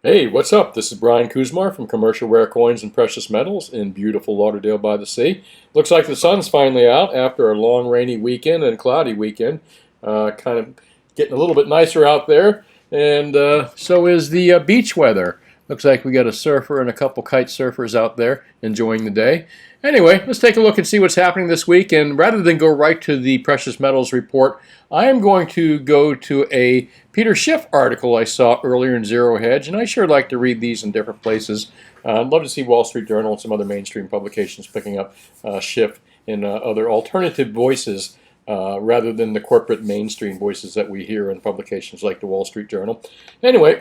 Hey, what's up? This is Brian Kuzmar from Commercial Rare Coins and Precious Metals in beautiful Lauderdale by the Sea. Looks like the sun's finally out after a long rainy weekend and cloudy weekend. Kind of getting a little bit nicer out there, and so is the beach weather. Looks like we got a surfer and a couple kite surfers out there enjoying the day. Anyway, let's take a look and see what's happening this week. And rather than go right to the precious metals report, I am going to go to a Peter Schiff article I saw earlier in Zero Hedge, and I sure like to read these in different places. I'd love to see Wall Street Journal and some other mainstream publications picking up Schiff and other alternative voices rather than the corporate mainstream voices that we hear in publications like the Wall Street Journal. Anyway,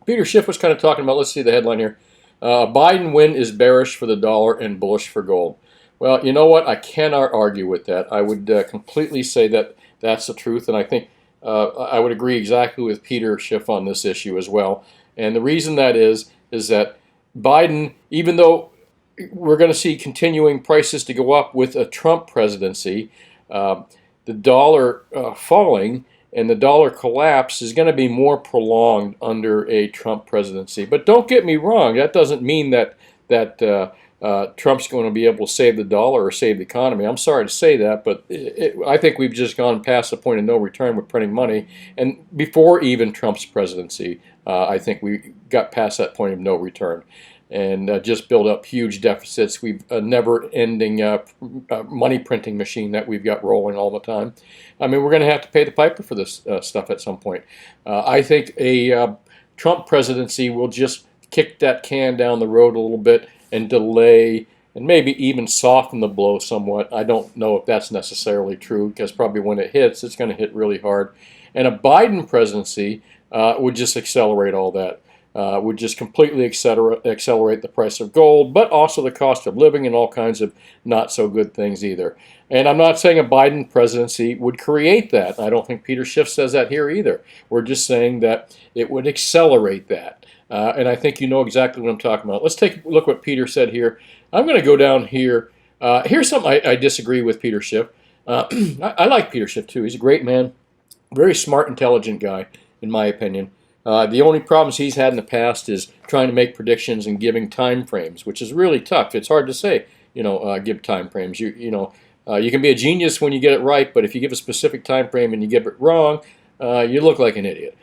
Peter Schiff was kind of talking about, let's see the headline here. Biden win is bearish for the dollar and bullish for gold. Well, you know what? I cannot argue with that. I would completely say that that's the truth, and I think I would agree exactly with Peter Schiff on this issue as well. And the reason that is that Biden, even though we're going to see continuing prices to go up with a Trump presidency, the dollar falling and the dollar collapse is going to be more prolonged under a Trump presidency. But don't get me wrong, that doesn't mean that Trump's going to be able to save the dollar or save the economy. I'm sorry to say that, but I think we've just gone past the point of no return with printing money. And before even Trump's presidency, I think we got past that point of no return and just build up huge deficits. We've a never-ending money printing machine that we've got rolling all the time. I mean, we're going to have to pay the piper for this stuff at some point. I think a Trump presidency will just kick that can down the road a little bit and delay and maybe even soften the blow somewhat. I don't know if that's necessarily true because probably when it hits, it's going to hit really hard. And a Biden presidency would just accelerate all that. Would just completely accelerate the price of gold, but also the cost of living and all kinds of not so good things either. And I'm not saying a Biden presidency would create that. I don't think Peter Schiff says that here either. We're just saying that it would accelerate that. And I think you know exactly what I'm talking about. Let's take a look what Peter said here. I'm going to go down here. Here's something I disagree with Peter Schiff. I like Peter Schiff too. He's a great man, very smart, intelligent guy, in my opinion. The only problems he's had in the past is trying to make predictions and giving time frames, which is really tough. It's hard to say, give time frames. You can be a genius when you get it right, but if you give a specific time frame and you get it wrong, you look like an idiot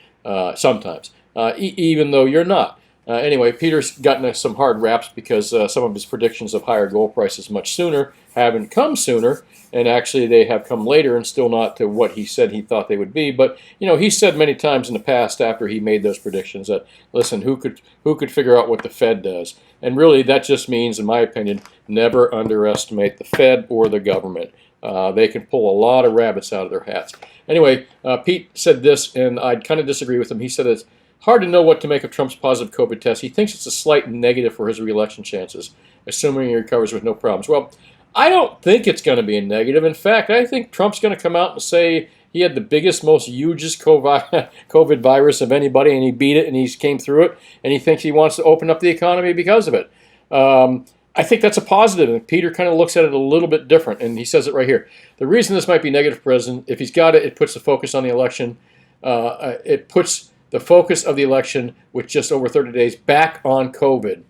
sometimes, even though you're not. Anyway, Peter's gotten some hard raps because some of his predictions of higher gold prices much sooner haven't come sooner, and actually they have come later and still not to what he said he thought they would be. But he said many times in the past after he made those predictions that, listen, who could figure out what the Fed does? And really, that just means, in my opinion, never underestimate the Fed or the government. They can pull a lot of rabbits out of their hats. Anyway, Pete said this, and I kind of disagree with him. He said it's hard to know what to make of Trump's positive COVID test. He thinks it's a slight negative for his re-election chances, assuming he recovers with no problems. Well, I don't think it's going to be a negative. In fact, I think Trump's going to come out and say he had the biggest, most hugest COVID virus of anybody, and he beat it, and he came through it, and he thinks he wants to open up the economy because of it. I think that's a positive, and Peter kind of looks at it a little bit different, and he says it right here. The reason this might be negative for President, if he's got it, it puts the focus on the election. It puts the focus of the election, with just over 30 days, back on COVID.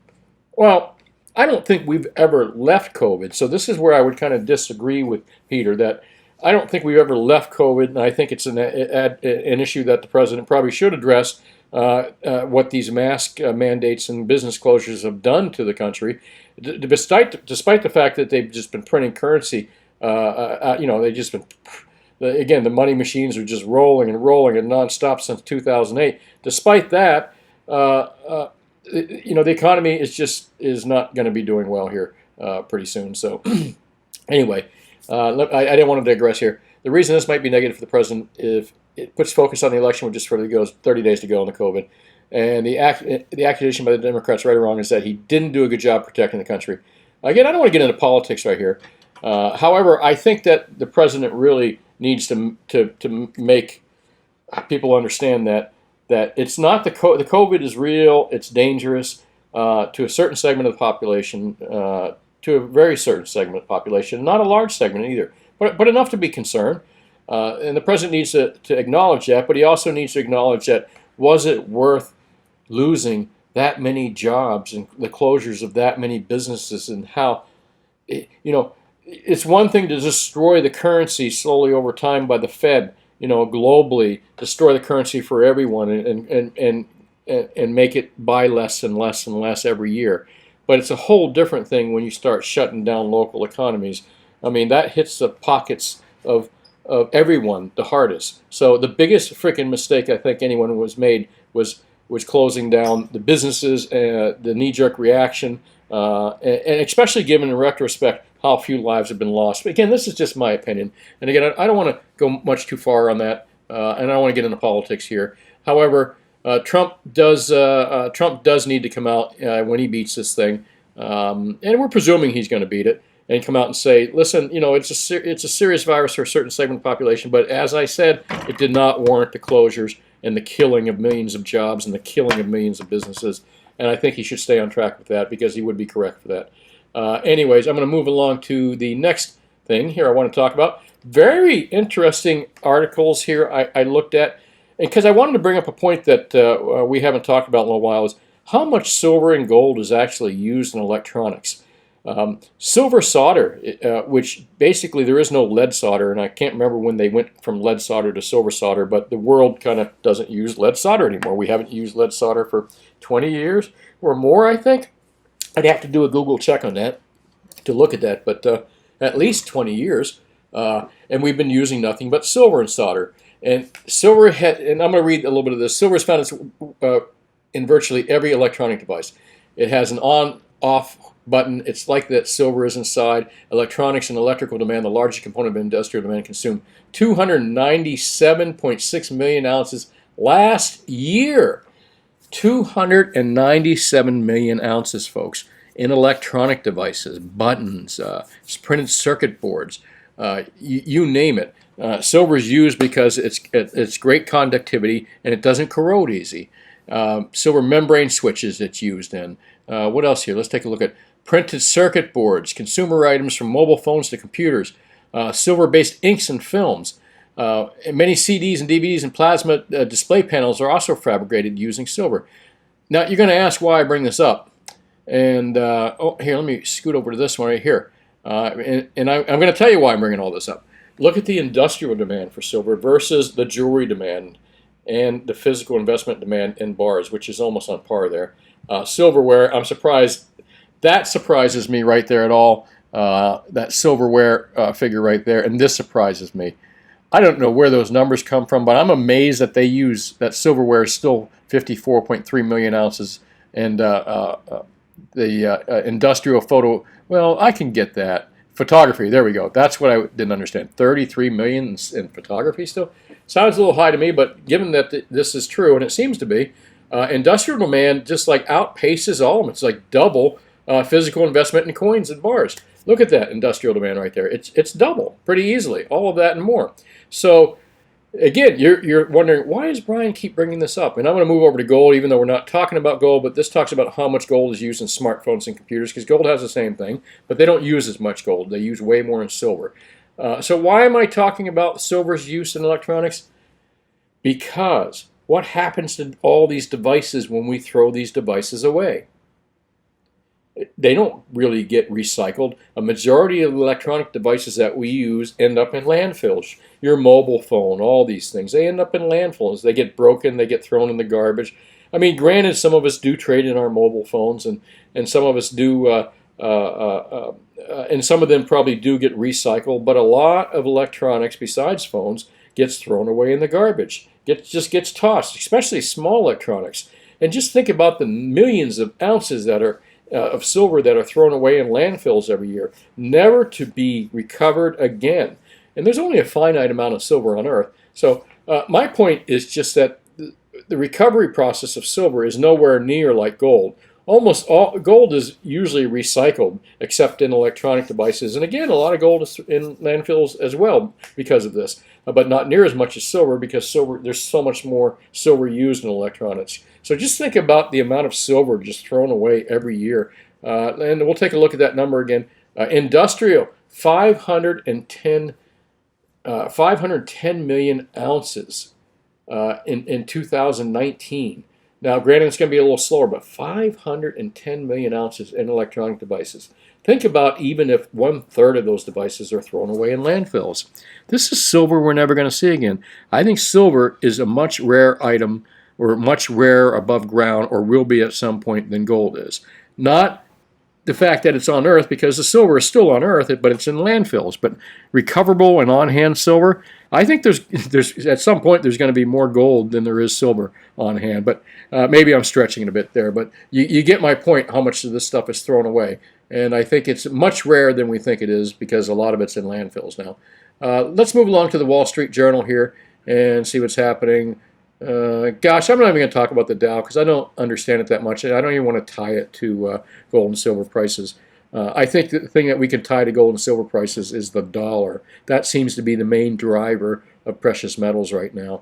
Well, I don't think we've ever left COVID, so this is where I would kind of disagree with Peter, that I don't think we've ever left COVID, and I think it's an issue that the president probably should address, what these mask mandates and business closures have done to the country, despite the fact that they've just been printing currency. They've just been, again, the money machines are just rolling and rolling and nonstop since 2008. Despite that, the economy is not going to be doing well here pretty soon. So anyway, I didn't want to digress here. The reason this might be negative for the president if it puts focus on the election with just 30 days to go on the COVID. And the accusation by the Democrats, right or wrong, is that he didn't do a good job protecting the country. Again, I don't want to get into politics right here. However, I think that the president really needs to make people understand that it's not the COVID is real, it's dangerous to a certain segment of the population, to a very certain segment of the population, not a large segment either, but enough to be concerned. And the president needs to acknowledge that, but he also needs to acknowledge that was it worth losing that many jobs and the closures of that many businesses, and how, it's one thing to destroy the currency slowly over time by the Fed, globally, destroy the currency for everyone, and make it buy less and less and less every year. But it's a whole different thing when you start shutting down local economies. I mean, that hits the pockets of everyone the hardest. So the biggest freaking mistake I think anyone was closing down the businesses, the knee-jerk reaction, and especially given in retrospect how few lives have been lost. But again, this is just my opinion. And again, I don't want to go much too far on that, and I don't want to get into politics here. However, Trump does need to come out when he beats this thing, and we're presuming he's going to beat it, and come out and say, listen, it's a serious virus for a certain segment of the population, but as I said, it did not warrant the closures and the killing of millions of jobs and the killing of millions of businesses. And I think he should stay on track with that, because he would be correct for that. Anyways, I'm going to move along to the next thing here I want to talk about. Very interesting articles here I looked at, because I wanted to bring up a point that we haven't talked about in a while, is how much silver and gold is actually used in electronics. Silver solder, which basically there is no lead solder, and I can't remember when they went from lead solder to silver solder, but the world kind of doesn't use lead solder anymore. We haven't used lead solder for 20 years or more, I think. I'd have to do a Google check on that to look at that, but at least 20 years, and we've been using nothing but silver and solder. And silver, and I'm going to read a little bit of this. Silver is found in virtually every electronic device. It has an on-off button. It's like that silver is inside. Electronics and electrical demand, the largest component of industrial demand, consumed 297.6 million ounces last year. 297 million ounces, folks, in electronic devices, buttons, printed circuit boards, you name it. Silver is used because it's great conductivity and it doesn't corrode easy. Silver membrane switches it's used in. What else here? Let's take a look at printed circuit boards, consumer items from mobile phones to computers, silver-based inks and films. Many CDs and DVDs and plasma display panels are also fabricated using silver. Now, you're going to ask why I bring this up. And here, let me scoot over to this one right here. I'm going to tell you why I'm bringing all this up. Look at the industrial demand for silver versus the jewelry demand and the physical investment demand in bars, which is almost on par there. Silverware, I'm surprised. That surprises me right there at all. That silverware figure right there, and this surprises me. I don't know where those numbers come from, but I'm amazed that they use that silverware is still 54.3 million ounces, and the industrial photo. Well, I can get that. Photography, there we go. That's what I didn't understand. 33 million in photography still? Sounds a little high to me, but given that this is true, and it seems to be, industrial demand just like outpaces all of them. It's like double physical investment in coins and bars. Look at that industrial demand right there. It's double pretty easily, all of that and more. So again, you're wondering, why does Brian keep bringing this up? And I'm going to move over to gold, even though we're not talking about gold, but this talks about how much gold is used in smartphones and computers, because gold has the same thing, but they don't use as much gold. They use way more in silver. So why am I talking about silver's use in electronics? Because what happens to all these devices when we throw these devices away? They don't really get recycled. A majority of electronic devices that we use end up in landfills. Your mobile phone, all these things, they end up in landfills. They get broken, they get thrown in the garbage. I mean, granted, some of us do trade in our mobile phones, and some of us do, and some of them probably do get recycled, but a lot of electronics besides phones gets thrown away in the garbage. Just gets tossed, especially small electronics. And just think about the millions of ounces that are of silver that are thrown away in landfills every year, never to be recovered again. And there's only a finite amount of silver on Earth. So my point is just that the recovery process of silver is nowhere near like gold. Almost all gold is usually recycled, except in electronic devices. And again, a lot of gold is in landfills as well because of this, but not near as much as silver, because there's so much more silver used in electronics. So just think about the amount of silver just thrown away every year. And we'll take a look at that number again. Industrial, 510 million ounces in 2019. Now, granted, it's going to be a little slower, but 510 million ounces in electronic devices. Think about even if 1/3 of those devices are thrown away in landfills. This is silver we're never going to see again. I think silver is a much rare item, or much rare above ground, or will be at some point, than gold is. Not the fact that it's on Earth, because the silver is still on Earth, but it's in landfills. But recoverable and on-hand silver, I think there's at some point there's going to be more gold than there is silver on hand. But maybe I'm stretching it a bit there. But you get my point, how much of this stuff is thrown away. And I think it's much rarer than we think it is, because a lot of it's in landfills now. Let's move along to the Wall Street Journal here and see what's happening. Gosh, I'm not even going to talk about the Dow because I don't understand it that much. I don't even want to tie it to gold and silver prices. I think the thing that we can tie to gold and silver prices is the dollar. That seems to be the main driver of precious metals right now,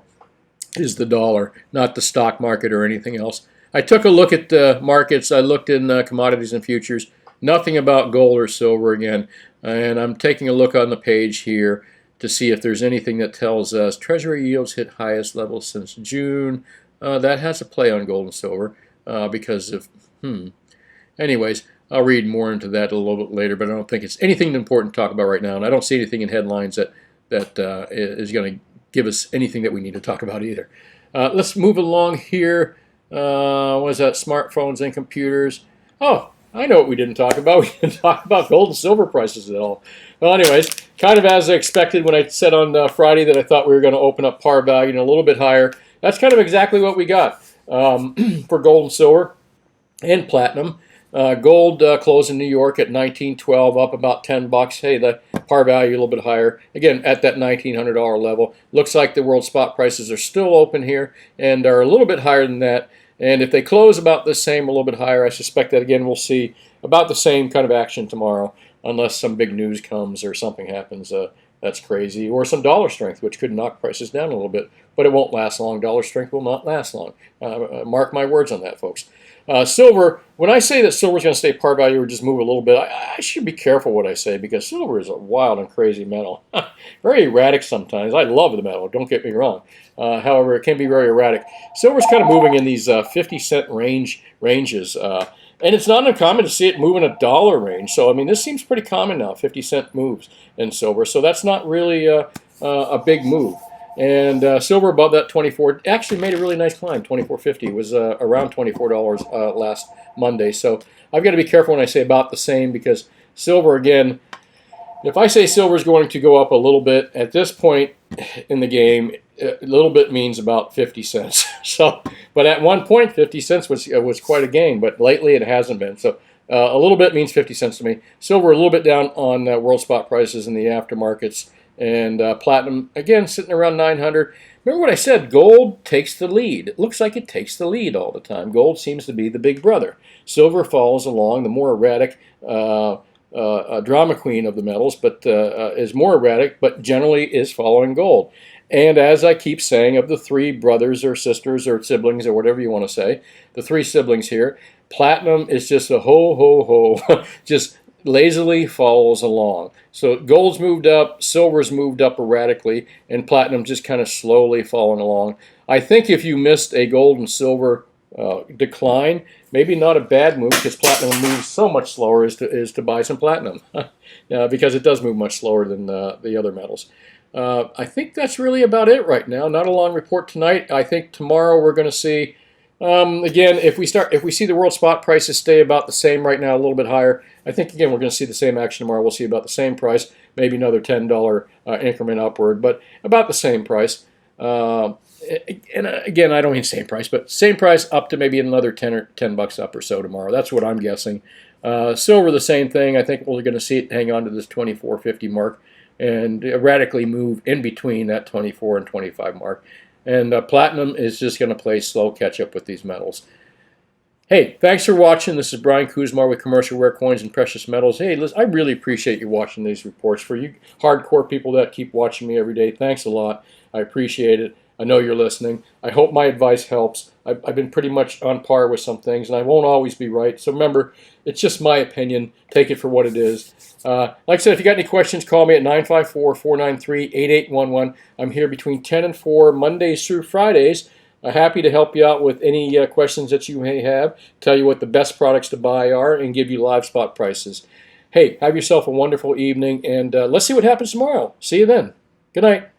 is the dollar, not the stock market or anything else. I took a look at the markets. I looked in commodities and futures. Nothing about gold or silver again. And I'm taking a look on the page here to see if there's anything that tells us Treasury yields hit highest levels since June. That has a play on gold and silver because of, Anyways, I'll read more into that a little bit later, but I don't think it's anything important to talk about right now. And I don't see anything in headlines that is going to give us anything that we need to talk about either. Let's move along here. What is that? Smartphones and computers. Oh, I know what we didn't talk about. We didn't talk about gold and silver prices at all. Well, anyways, kind of as I expected when I said on Friday that I thought we were going to open up par value a little bit higher. That's kind of exactly what we got for gold and silver and platinum. Gold closed in New York at $19.12, up about $10. Hey, the par value a little bit higher. Again, at that $1,900 level. Looks like the world spot prices are still open here and are a little bit higher than that. And if they close about the same, a little bit higher, I suspect that, again, we'll see about the same kind of action tomorrow, unless some big news comes or something happens that's crazy, or some dollar strength, which could knock prices down a little bit. But it won't last long. Dollar strength will not last long. Mark my words on that, folks. Silver, when I say that silver is going to stay par value or just move a little bit, I should be careful what I say, because silver is a wild and crazy metal. Very erratic sometimes. I love the metal, don't get me wrong. However, it can be very erratic. Silver's kind of moving in these 50-cent ranges. And it's not uncommon to see it move in a dollar range. So, I mean, this seems pretty common now, 50-cent moves in silver. So that's not really a big move. And silver above that 24 actually made a really nice climb. 24.50 was around $24 last Monday. So I've got to be careful when I say about the same, because silver, again, if I say silver is going to go up a little bit at this point in the game, a little bit means about 50 cents. So, but at one point, 50 cents was quite a gain, but lately it hasn't been. So a little bit means 50 cents to me. Silver a little bit down on world spot prices in the aftermarkets. And platinum, again, sitting around 900. Remember what I said, gold takes the lead. It looks like it takes the lead all the time. Gold seems to be the big brother. Silver follows along, the more erratic drama queen of the metals, but is more erratic, but generally is following gold. And as I keep saying, of the three brothers or sisters or siblings or whatever you want to say, the three siblings here, platinum is just a ho, just lazily follows along. So gold's moved up, silver's moved up erratically, and platinum just kind of slowly following along. I think if you missed a gold and silver decline, maybe not a bad move, because platinum moves so much slower, is to buy some platinum because it does move much slower than the other metals. I think that's really about it right now. Not a long report tonight. I think tomorrow we're going to see, again, if we see the world spot prices stay about the same right now, a little bit higher, I think, again, we're going to see the same action tomorrow. We'll see about the same price, maybe another $10 increment upward, but about the same price. And again, I don't mean same price, but same price up to maybe another $10 up or so tomorrow. That's what I'm guessing. Silver, the same thing. I think we're going to see it hang on to this 24.50 mark and erratically move in between that 24 and 25 mark. And platinum is just going to play slow catch up with these metals. Hey, thanks for watching. This is Brian Kuzmar with Commercial Rare Coins and Precious Metals. Hey, listen, I really appreciate you watching these reports. For you hardcore people that keep watching me every day, thanks a lot. I appreciate it. I know you're listening. I hope my advice helps. I've been pretty much on par with some things, and I won't always be right. So remember, it's just my opinion. Take it for what it is. Like I said, if you got any questions, call me at 954-493-8811. I'm here between 10 and 4, Mondays through Fridays. Happy to help you out with any questions that you may have, tell you what the best products to buy are, and give you live spot prices. Hey, have yourself a wonderful evening, and let's see what happens tomorrow. See you then. Good night.